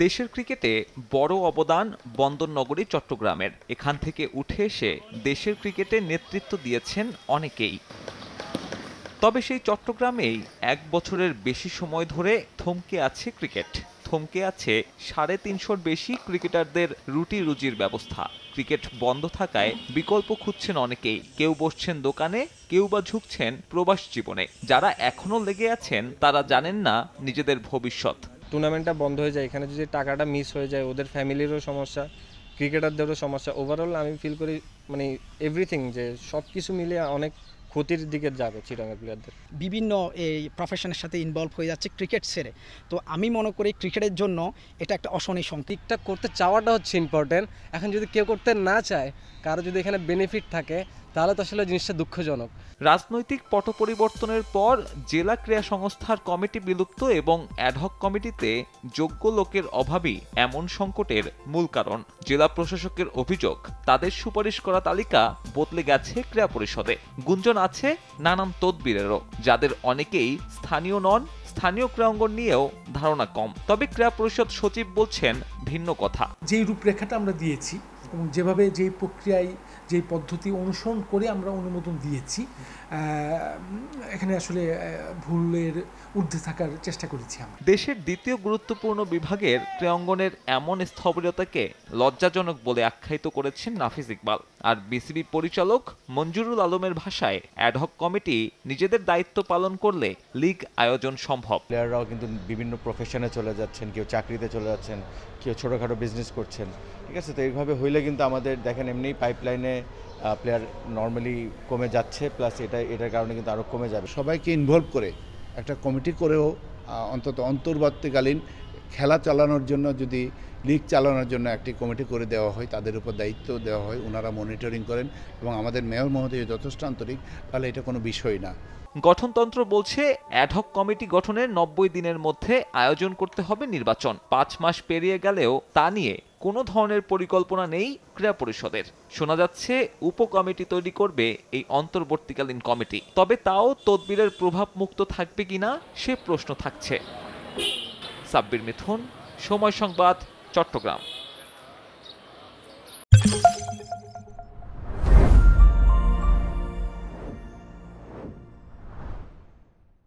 দেশের ক্রিকেটে বড় অবদান বন্দরনগরী চট্টগ্রামের। এখান থেকে উঠে এসে দেশের ক্রিকেটে নেতৃত্ব দিয়েছেন অনেকেই। তবে সেই চট্টগ্রামেই ১ বছরের বেশি সময় ধরে থমকে আছে ক্রিকেট। থমকে আছে ৩৫০'র বেশি ক্রিকেটারদের রুটি রুজির ব্যবস্থা। ক্রিকেট বন্ধ থাকায় বিকল্প খুঁজছেন অনেকেই। কেউ বসছেন দোকানে, কেউ বা ঝুঁকছেন প্রবাস জীবনে। যারা এখনো লেগে আছেন তারা জানেন না নিজেদের ভবিষ্যৎ। টুর্নামেন্টটা বন্ধ হয়ে যায়, এখানে যদি টাকাটা মিস হয়ে যায় ওদের ফ্যামিলিরও সমস্যা, ক্রিকেটারদেরও সমস্যা। ওভারঅল আমি ফিল করি মানে এভরিথিং যে সব কিছু মিলিয়ে অনেক ক্ষতির দিকে যাবে চিটাগাং প্লেয়ারদের। বিভিন্ন এই প্রফেশনের সাথে ইনভলভ হয়ে যাচ্ছে ক্রিকেট ছেড়ে। তো আমি মনে করি ক্রিকেটের জন্য এটা একটা অশনি সংকেত। ঠিকঠাক করতে চাওয়াটা হচ্ছে ইম্পর্টেন্ট। এখন যদি কেউ করতে না চায়, কারো যদি এখানে বেনিফিট থাকে, তাহলে তো আসলে জিনিসটা দুঃখজনক। রাজনৈতিক পট পরিবর্তনের পর জেলা ক্রীড়া সংস্থার কমিটি বিলুপ্ত এবং অ্যাডহক কমিটিতে যোগ্য লোকের অভাবই এমন সংকটের মূল কারণ। জেলা প্রশাসকের অভিযোগ, তাদের সুপারিশ করা তালিকা বদলে গেছে ক্রীড়া পরিষদে। গুঞ্জন আছে নানান তদবিরেরও, যাদের অনেকেই স্থানীয় নন। স্থানীয় ক্রীড়াঙ্গন নিয়েও ধারণা কম। তবে ক্রীড়া পরিষদ সচিব বলছেন ভিন্ন কথা। যেই রূপরেখাটা আমরা দিয়েছি এবং যেভাবে যেই প্রক্রিয়ায় যেই পদ্ধতি অনুসরণ করে আমরা অনুমোদন দিয়েছি, এখানে আসলে ভুলের ঊর্ধ্বে থাকার চেষ্টা করেছি আমরা। দেশের দ্বিতীয় গুরুত্বপূর্ণ বিভাগের ক্রীড়াঙ্গনের এমন স্থবিরতাকে লজ্জাজনক বলে আখ্যায়িত করেছেন নাফিজ ইকবাল। আর বিসিবি পরিচালক মঞ্জুরুল আলমের ভাষায় অ্যাডহক কমিটি নিজেদের দায়িত্ব পালন করলে লিগ আয়োজন সম্ভব। প্লেয়াররাও কিন্তু বিভিন্ন প্রফেশনে চলে যাচ্ছেন, কেউ চাকরিতে চলে যাচ্ছেন, কেউ ছোটোখাটো বিজনেস করছেন। ঠিক আছে, তো এইভাবে হইলে কিন্তু আমাদের দেখেন এমনিই পাইপলাইনে প্লেয়ার নর্মালি কমে যাচ্ছে, প্লাস এটার কারণে কিন্তু আরও কমে যাবে। সবাইকে ইনভলভ করে একটা কমিটি করেও অন্তত অন্তর্বর্তীকালীন খেলা চালানোর জন্য, যদি লিগ চালানোর জন্য একটি কমিটি করে দেওয়া হয়, তাদের উপর দায়িত্ব দেওয়া হয়, ওনারা মনিটরিং করেন এবং আমাদের মেয়র মহোদয় যথেষ্ট আন্তরিক, তাহলে এটা কোনো বিষয় না। গঠনতন্ত্র বলছে অ্যাডহক কমিটি গঠনের ৯০ দিনের মধ্যে আয়োজন করতে হবে নির্বাচন। ৫ মাস পেরিয়ে গেলেও তা নিয়ে কোনো ধরনের পরিকল্পনা নেই ক্রীড়া পরিষদের। শোনা যাচ্ছে উপকমিটি তৈরি করবে এই অন্তর্বর্তীকালীন কমিটি। তবে তাও তদবিরের প্রভাব মুক্ত থাকবে কিনা সে প্রশ্ন থাকছে। সাব্বির মিথুন, সময় সংবাদ, চট্টগ্রাম।